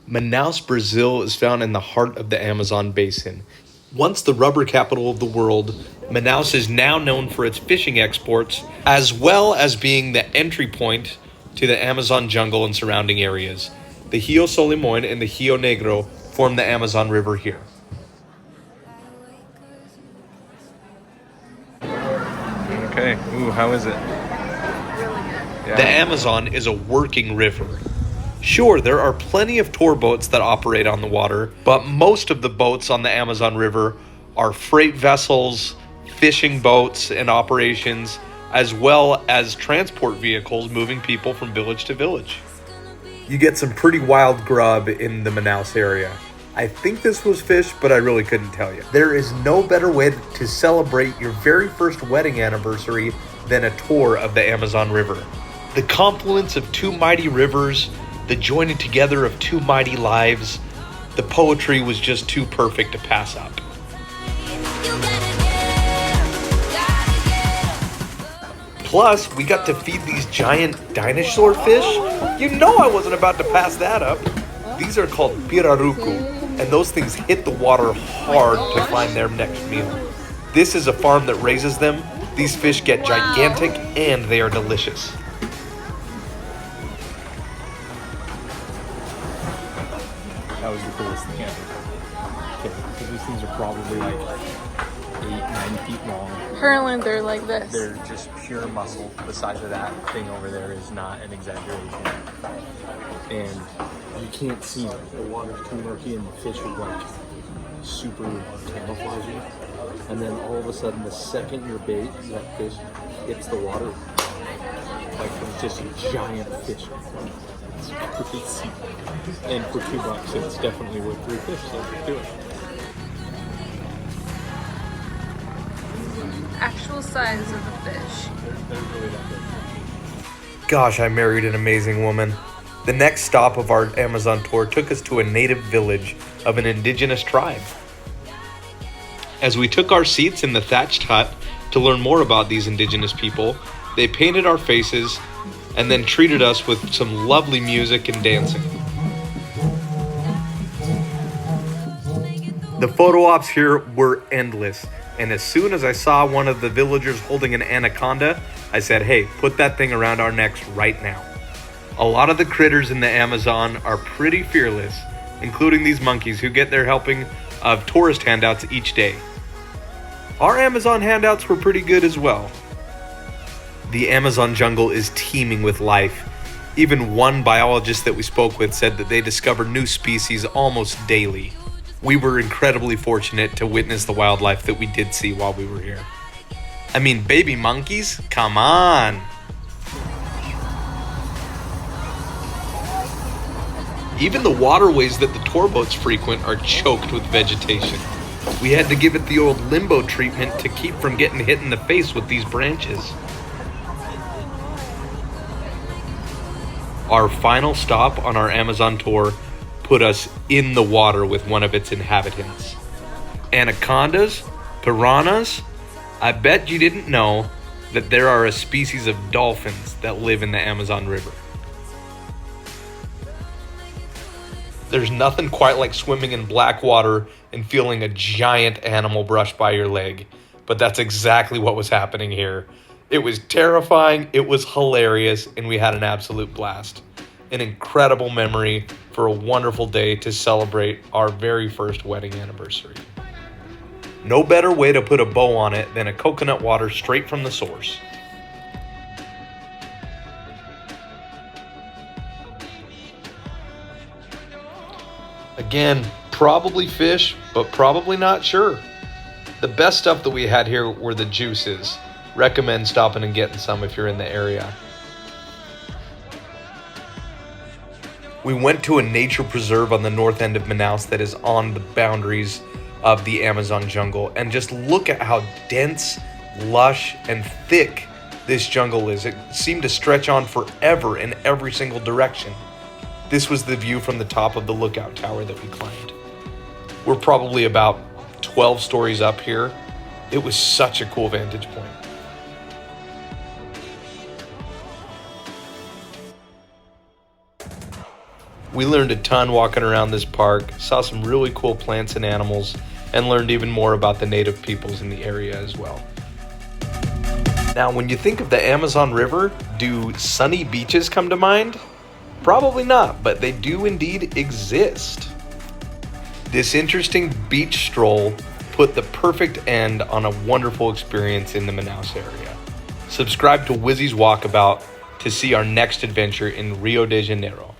Manaus, Brazil is found in the heart of the Amazon basin. Once the rubber capital of the world, Manaus is now known for its fishing exports, as well as being the entry point to the Amazon jungle and surrounding areas. The Rio Solimões and the Rio Negro form the Amazon River here. Okay, ooh, how is it? The Amazon is a working river. Sure, there are plenty of tour boats that operate on the water, but most of the boats on the Amazon River are freight vessels, fishing boats and operations, as well as transport vehicles moving people from village to village. You get some pretty wild grub in the Manaus area. I think this was fish, but I really couldn't tell you. There is no better way to celebrate your very first wedding anniversary than a tour of the Amazon River. The confluence of two mighty rivers, the joining together of two mighty lives, the poetry was just too perfect to pass up. Plus, we got to feed these giant dinosaur fish. You know I wasn't about to pass that up. These are called pirarucu, and those things hit the water hard to find their next meal. This is a farm that raises them. These fish get gigantic and they are delicious. That was the coolest thing ever. Okay, so these things are probably like 8-9 feet long. Apparently they're like this. They're just pure muscle. The size of that thing over there is not an exaggeration. And you can't see them. The water's too murky and the fish are like super camouflaging. And then all of a sudden, the second your bait, that fish hits the water, like it's just a giant fish. It's crazy. And for $2, it's definitely worth 3 fish, so let's do it. Actual size of the fish. They're really that big. Gosh, I married an amazing woman. The next stop of our Amazon tour took us to a native village of an indigenous tribe. As we took our seats in the thatched hut to learn more about these indigenous people, they painted our faces and then treated us with some lovely music and dancing. The photo ops here were endless, and as soon as I saw one of the villagers holding an anaconda, I said, hey, put that thing around our necks right now. A lot of the critters in the Amazon are pretty fearless, including these monkeys who get their helping of tourist handouts each day. Our Amazon handouts were pretty good as well. The Amazon jungle is teeming with life. Even one biologist that we spoke with said that they discover new species almost daily. We were incredibly fortunate to witness the wildlife that we did see while we were here. I mean, baby monkeys? Come on! Even the waterways that the tour boats frequent are choked with vegetation. We had to give it the old limbo treatment to keep from getting hit in the face with these branches. Our final stop on our Amazon tour put us in the water with one of its inhabitants. Anacondas? Piranhas? I bet you didn't know that there are a species of dolphins that live in the Amazon River. There's nothing quite like swimming in black water and feeling a giant animal brush by your leg, but that's exactly what was happening here. It was terrifying, it was hilarious, and we had an absolute blast. An incredible memory for a wonderful day to celebrate our very first wedding anniversary. No better way to put a bow on it than a coconut water straight from the source. Again, probably fish, but probably not sure. The best stuff that we had here were the juices. Recommend stopping and getting some if you're in the area. We went to a nature preserve on the north end of Manaus that is on the boundaries of the Amazon jungle, and just look at how dense, lush, and thick this jungle is. It seemed to stretch on forever in every single direction. This was the view from the top of the lookout tower that we climbed. We're probably about 12 stories up here. It was such a cool vantage point. We learned a ton walking around this park, saw some really cool plants and animals, and learned even more about the native peoples in the area as well. Now, when you think of the Amazon River, do sunny beaches come to mind? Probably not, but they do indeed exist. This interesting beach stroll put the perfect end on a wonderful experience in the Manaus area. Subscribe to Wizzy's Walkabout to see our next adventure in Rio de Janeiro.